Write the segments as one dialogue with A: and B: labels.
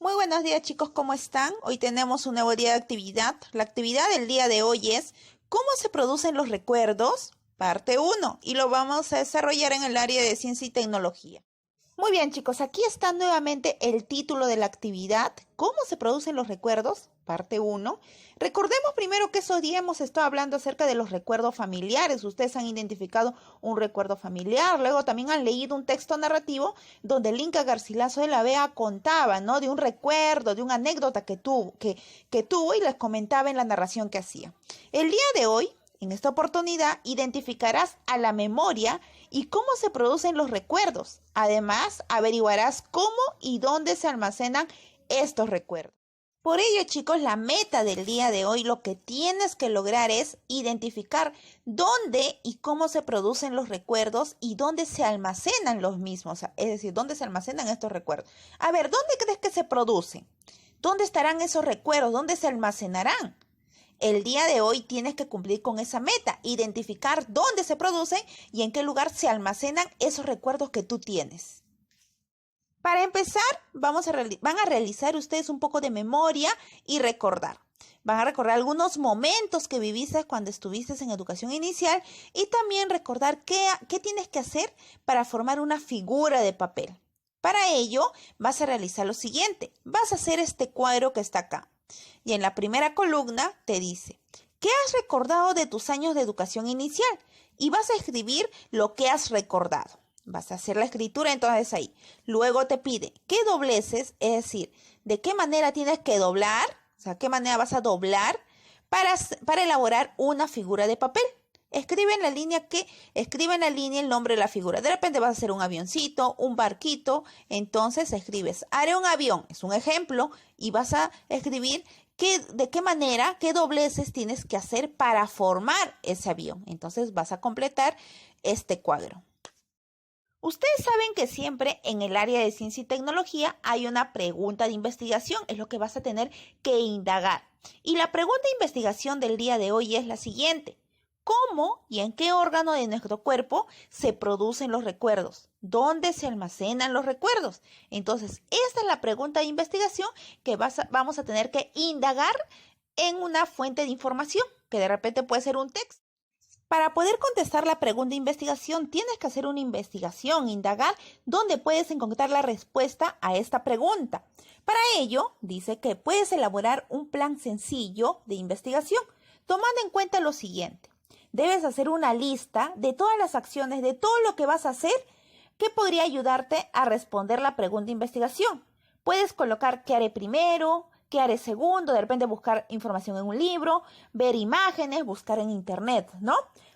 A: Muy buenos días chicos, ¿cómo están? Hoy tenemos un nuevo día de actividad. La actividad del día de hoy es ¿cómo se producen los recuerdos? Parte uno, y lo vamos a desarrollar en el área de ciencia y tecnología. Muy bien chicos, aquí está nuevamente el título de la actividad, ¿cómo se producen los recuerdos? Parte uno. Recordemos primero que esos días hemos estado hablando acerca de los recuerdos familiares. Ustedes han identificado un recuerdo familiar, luego también han leído un texto narrativo donde Linka Garcilaso de la Vega contaba, ¿no? De un recuerdo, de una anécdota que tuvo y les comentaba en la narración que hacía. El día de hoy, en esta oportunidad, identificarás a la memoria y cómo se producen los recuerdos. Además, averiguarás cómo y dónde se almacenan estos recuerdos. Por ello, chicos, la meta del día de hoy, lo que tienes que lograr es identificar dónde y cómo se producen los recuerdos y dónde se almacenan los mismos, es decir, dónde se almacenan estos recuerdos. A ver, ¿dónde crees que se producen? ¿Dónde estarán esos recuerdos? ¿Dónde se almacenarán? El día de hoy tienes que cumplir con esa meta, identificar dónde se producen y en qué lugar se almacenan esos recuerdos que tú tienes. Para empezar, van a realizar ustedes un poco de memoria y recordar. Van a recordar algunos momentos que viviste cuando estuviste en educación inicial y también recordar qué tienes que hacer para formar una figura de papel. Para ello, vas a realizar lo siguiente. Vas a hacer este cuadro que está acá. Y en la primera columna te dice, ¿qué has recordado de tus años de educación inicial? Y vas a escribir lo que has recordado. Vas a hacer la escritura entonces ahí. Luego te pide que dobleces, es decir, de qué manera tienes que doblar, o sea, qué manera vas a doblar para elaborar una figura de papel. Escribe en la línea el nombre de la figura. De repente vas a hacer un avioncito, un barquito, entonces escribes, haré un avión, es un ejemplo, y vas a escribir de qué manera, qué dobleces tienes que hacer para formar ese avión. Entonces vas a completar este cuadro. Ustedes saben que siempre en el área de ciencia y tecnología hay una pregunta de investigación, es lo que vas a tener que indagar. Y la pregunta de investigación del día de hoy es la siguiente. ¿Cómo y en qué órgano de nuestro cuerpo se producen los recuerdos? ¿Dónde se almacenan los recuerdos? Entonces, esta es la pregunta de investigación que vamos a tener que indagar en una fuente de información, que de repente puede ser un texto. Para poder contestar la pregunta de investigación, tienes que hacer una investigación, indagar dónde puedes encontrar la respuesta a esta pregunta. Para ello, dice que puedes elaborar un plan sencillo de investigación, tomando en cuenta lo siguiente. Debes hacer una lista de todas las acciones, de todo lo que vas a hacer, que podría ayudarte a responder la pregunta de investigación. Puedes colocar qué haré primero, qué haré segundo, de repente buscar información en un libro, ver imágenes, buscar en internet, ¿no?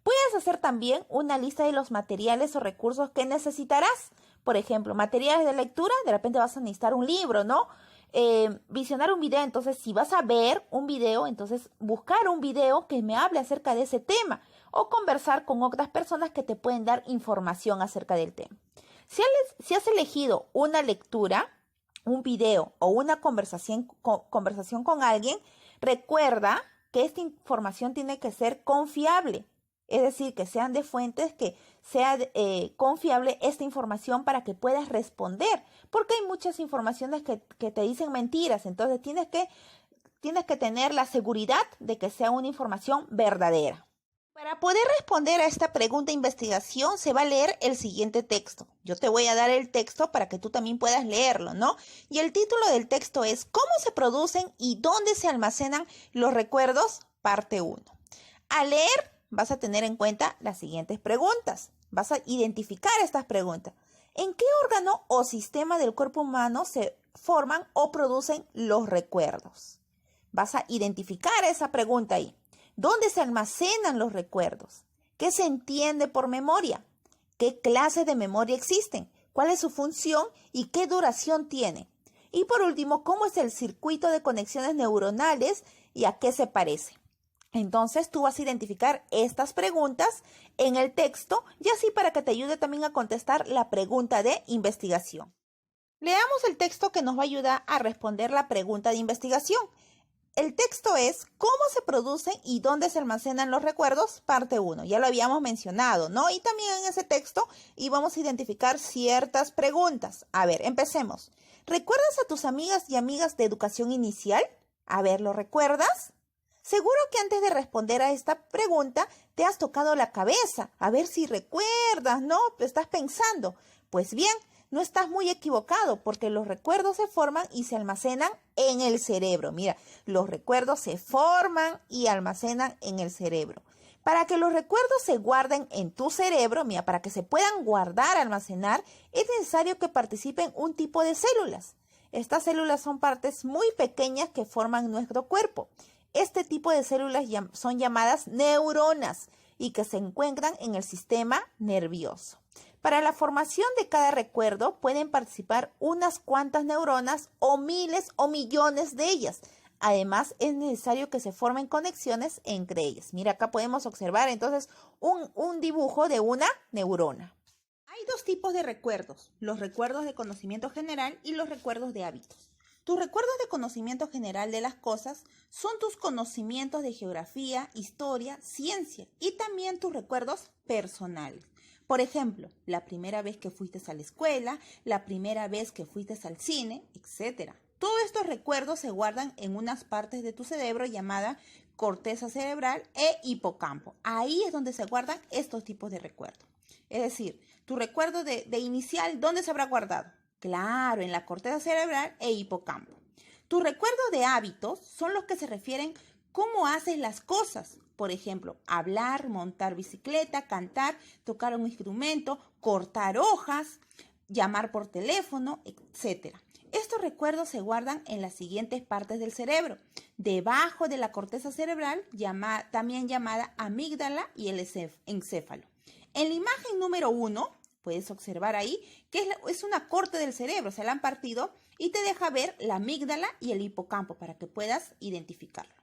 A: Puedes hacer también una lista de los materiales o recursos que necesitarás. Por ejemplo, materiales de lectura, de repente vas a necesitar un libro, ¿no? Visionar un video, entonces si vas a ver un video, entonces buscar un video que me hable acerca de ese tema o conversar con otras personas que te pueden dar información acerca del tema. Si has elegido una lectura, un video o una conversación con alguien, recuerda que esta información tiene que ser confiable. Es decir, que sean de fuentes, que sea confiable esta información para que puedas responder. Porque hay muchas informaciones que te dicen mentiras. Entonces tienes que tener la seguridad de que sea una información verdadera. Para poder responder a esta pregunta de investigación se va a leer el siguiente texto. Yo te voy a dar el texto para que tú también puedas leerlo, ¿no? Y el título del texto es ¿cómo se producen y dónde se almacenan los recuerdos? Parte 1. Al leer vas a tener en cuenta las siguientes preguntas. Vas a identificar estas preguntas. ¿En qué órgano o sistema del cuerpo humano se forman o producen los recuerdos? Vas a identificar esa pregunta ahí. ¿Dónde se almacenan los recuerdos? ¿Qué se entiende por memoria? ¿Qué clases de memoria existen? ¿Cuál es su función y qué duración tiene? Y por último, ¿cómo es el circuito de conexiones neuronales y a qué se parece? Entonces tú vas a identificar estas preguntas en el texto y así para que te ayude también a contestar la pregunta de investigación. Leamos el texto que nos va a ayudar a responder la pregunta de investigación. El texto es ¿cómo se producen y dónde se almacenan los recuerdos? Parte 1. Ya lo habíamos mencionado, ¿no? Y también en ese texto íbamos a identificar ciertas preguntas. A ver, empecemos. ¿Recuerdas a tus amigas y amigas de educación inicial? A ver, ¿lo recuerdas? Seguro que antes de responder a esta pregunta te has tocado la cabeza, a ver si recuerdas, ¿no? Estás pensando. Pues bien, no estás muy equivocado porque los recuerdos se forman y se almacenan en el cerebro. Mira, los recuerdos se forman y almacenan en el cerebro. Para que los recuerdos se guarden en tu cerebro, mira, para que se puedan guardar, almacenar, es necesario que participen un tipo de células. Estas células son partes muy pequeñas que forman nuestro cuerpo. Este tipo de células son llamadas neuronas y que se encuentran en el sistema nervioso. Para la formación de cada recuerdo pueden participar unas cuantas neuronas o miles o millones de ellas. Además, es necesario que se formen conexiones entre ellas. Mira, acá podemos observar entonces un dibujo de una neurona. Hay dos tipos de recuerdos, los recuerdos de conocimiento general y los recuerdos de hábitos. Tus recuerdos de conocimiento general de las cosas son tus conocimientos de geografía, historia, ciencia y también tus recuerdos personales. Por ejemplo, la primera vez que fuiste a la escuela, la primera vez que fuiste al cine, etc. Todos estos recuerdos se guardan en unas partes de tu cerebro llamada corteza cerebral e hipocampo. Ahí es donde se guardan estos tipos de recuerdos. Es decir, tu recuerdo de inicial, ¿dónde se habrá guardado? Claro, en la corteza cerebral e hipocampo. Tus recuerdos de hábitos son los que se refieren cómo haces las cosas. Por ejemplo, hablar, montar bicicleta, cantar, tocar un instrumento, cortar hojas, llamar por teléfono, etc. Estos recuerdos se guardan en las siguientes partes del cerebro, debajo de la corteza cerebral, también llamada amígdala y el encéfalo. En la imagen número 1, puedes observar ahí que es una corte del cerebro, se la han partido y te deja ver la amígdala y el hipocampo para que puedas identificarlo.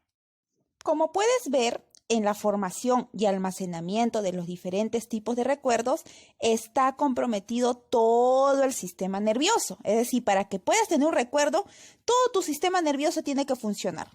A: Como puedes ver, en la formación y almacenamiento de los diferentes tipos de recuerdos está comprometido todo el sistema nervioso. Es decir, para que puedas tener un recuerdo, todo tu sistema nervioso tiene que funcionar.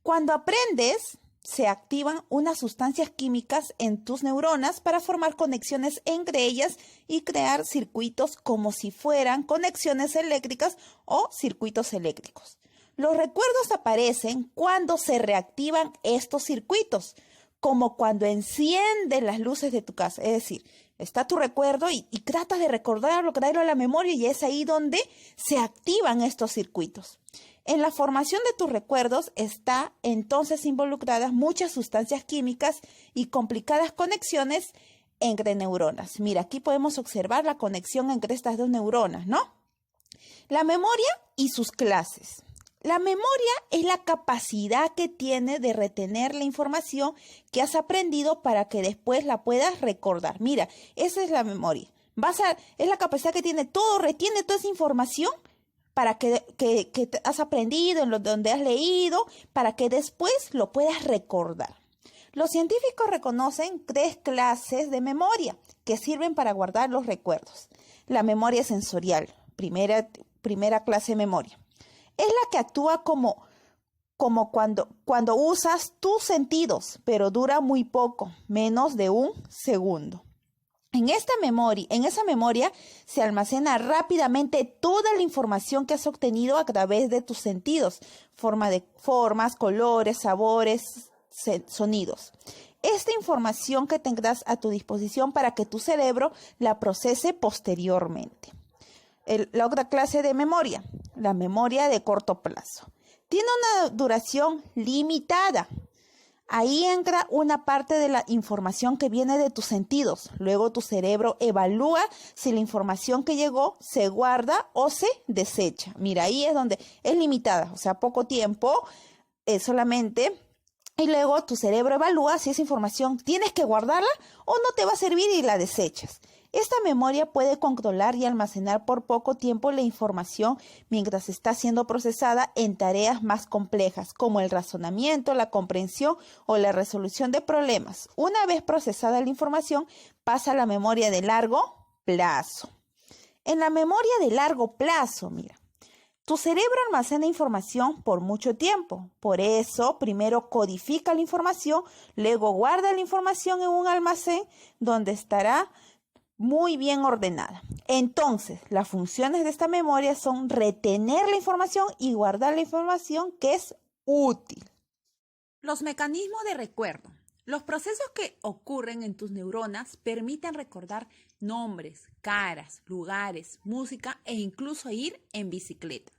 A: Cuando aprendes, se activan unas sustancias químicas en tus neuronas para formar conexiones entre ellas y crear circuitos como si fueran conexiones eléctricas o circuitos eléctricos. Los recuerdos aparecen cuando se reactivan estos circuitos, como cuando encienden las luces de tu casa. Es decir, está tu recuerdo y tratas de recordarlo, traerlo a la memoria y es ahí donde se activan estos circuitos. En la formación de tus recuerdos está entonces involucradas muchas sustancias químicas y complicadas conexiones entre neuronas. Mira, aquí podemos observar la conexión entre estas dos neuronas, ¿no? La memoria y sus clases. La memoria es la capacidad que tiene de retener la información que has aprendido para que después la puedas recordar. Mira, esa es la memoria. Es la capacidad que tiene todo, retiene toda esa información para que has aprendido, donde has leído, para que después lo puedas recordar. Los científicos reconocen 3 clases de memoria que sirven para guardar los recuerdos. La memoria sensorial, primera clase de memoria. Es la que actúa como cuando usas tus sentidos, pero dura muy poco, menos de 1 segundo. En esa memoria se almacena rápidamente toda la información que has obtenido a través de tus sentidos, formas, colores, sabores, sonidos. Esta información que tendrás a tu disposición para que tu cerebro la procese posteriormente. La otra clase de memoria, la memoria de corto plazo. Tiene una duración limitada. Ahí entra una parte de la información que viene de tus sentidos. Luego tu cerebro evalúa si la información que llegó se guarda o se desecha. Mira, ahí es donde es limitada, o sea, poco tiempo solamente. Y luego tu cerebro evalúa si esa información tienes que guardarla o no te va a servir y la desechas. Esta memoria puede controlar y almacenar por poco tiempo la información mientras está siendo procesada en tareas más complejas, como el razonamiento, la comprensión o la resolución de problemas. Una vez procesada la información, pasa a la memoria de largo plazo. En la memoria de largo plazo, mira, tu cerebro almacena información por mucho tiempo. Por eso, primero codifica la información, luego guarda la información en un almacén donde estará muy bien ordenada. Entonces, las funciones de esta memoria son retener la información y guardar la información que es útil.
B: Los mecanismos de recuerdo. Los procesos que ocurren en tus neuronas permiten recordar nombres, caras, lugares, música e incluso ir en bicicleta.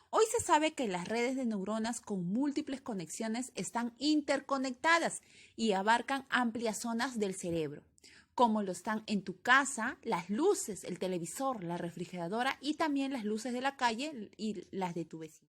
B: Hoy se sabe que las redes de neuronas con múltiples conexiones están interconectadas y abarcan amplias zonas del cerebro, como lo están en tu casa, las luces, el televisor, la refrigeradora y también las luces de la calle y las de tu vecino.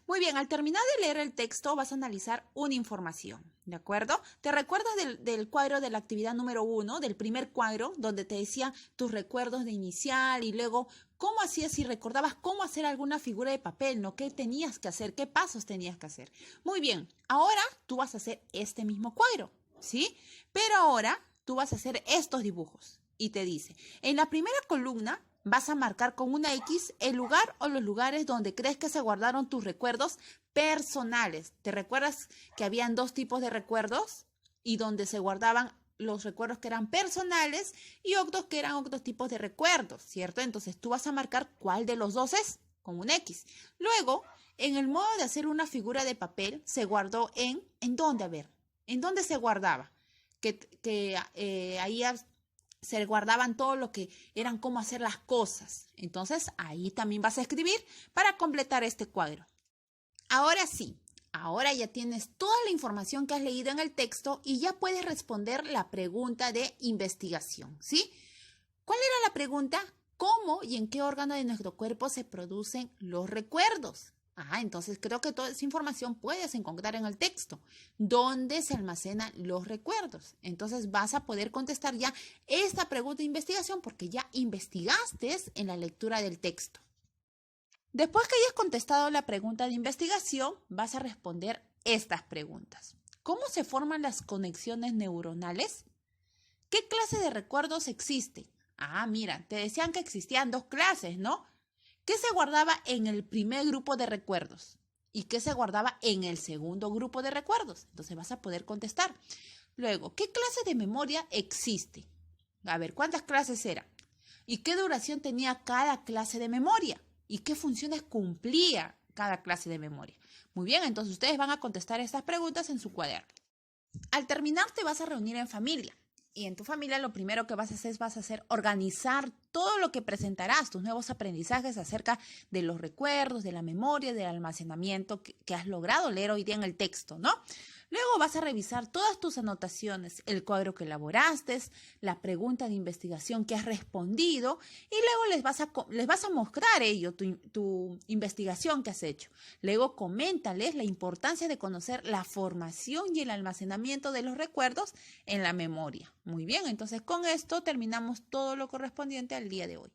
B: Muy bien, al terminar de leer el texto vas a analizar una información, ¿de acuerdo? ¿Te recuerdas del cuadro de la actividad número 1, del primer cuadro, donde te decía tus recuerdos de inicial y luego cómo hacías si recordabas cómo hacer alguna figura de papel, ¿no? ¿Qué tenías que hacer? ¿Qué pasos tenías que hacer? Muy bien, ahora tú vas a hacer este mismo cuadro, ¿sí? Pero ahora tú vas a hacer estos dibujos y te dice, en la primera columna vas a marcar con una X el lugar o los lugares donde crees que se guardaron tus recuerdos personales. ¿Te recuerdas que habían dos tipos de recuerdos? Y donde se guardaban los recuerdos que eran personales y otros que eran otros tipos de recuerdos, ¿cierto? Entonces tú vas a marcar cuál de los dos es con un X. Luego, en el modo de hacer una figura de papel, se guardó ¿en dónde? A ver, ¿en dónde se guardaba? Ahí se guardaban todo lo que eran cómo hacer las cosas. Entonces, ahí también vas a escribir para completar este cuadro. Ahora sí, ahora ya tienes toda la información que has leído en el texto y ya puedes responder la pregunta de investigación, ¿sí? ¿Cuál era la pregunta? ¿Cómo y en qué órgano de nuestro cuerpo se producen los recuerdos? Entonces creo que toda esa información puedes encontrar en el texto, donde se almacenan los recuerdos. Entonces vas a poder contestar ya esta pregunta de investigación porque ya investigaste en la lectura del texto. Después que hayas contestado la pregunta de investigación, vas a responder estas preguntas. ¿Cómo se forman las conexiones neuronales? ¿Qué clase de recuerdos existen? Mira, te decían que existían dos clases, ¿no? ¿Qué se guardaba en el primer grupo de recuerdos? ¿Y qué se guardaba en el segundo grupo de recuerdos? Entonces vas a poder contestar. Luego, ¿qué clase de memoria existe? A ver, ¿cuántas clases eran? ¿Y qué duración tenía cada clase de memoria? ¿Y qué funciones cumplía cada clase de memoria? Muy bien, entonces ustedes van a contestar estas preguntas en su cuaderno. Al terminar te vas a reunir en familia. Y en tu familia lo primero que vas a hacer organizar todo lo que presentarás, tus nuevos aprendizajes acerca de los recuerdos, de la memoria, del almacenamiento que has logrado leer hoy día en el texto, ¿no? Luego vas a revisar todas tus anotaciones, el cuadro que elaboraste, la pregunta de investigación que has respondido y luego les vas a mostrar ello, tu investigación que has hecho. Luego coméntales la importancia de conocer la formación y el almacenamiento de los recuerdos en la memoria. Muy bien, entonces con esto terminamos todo lo correspondiente al día de hoy.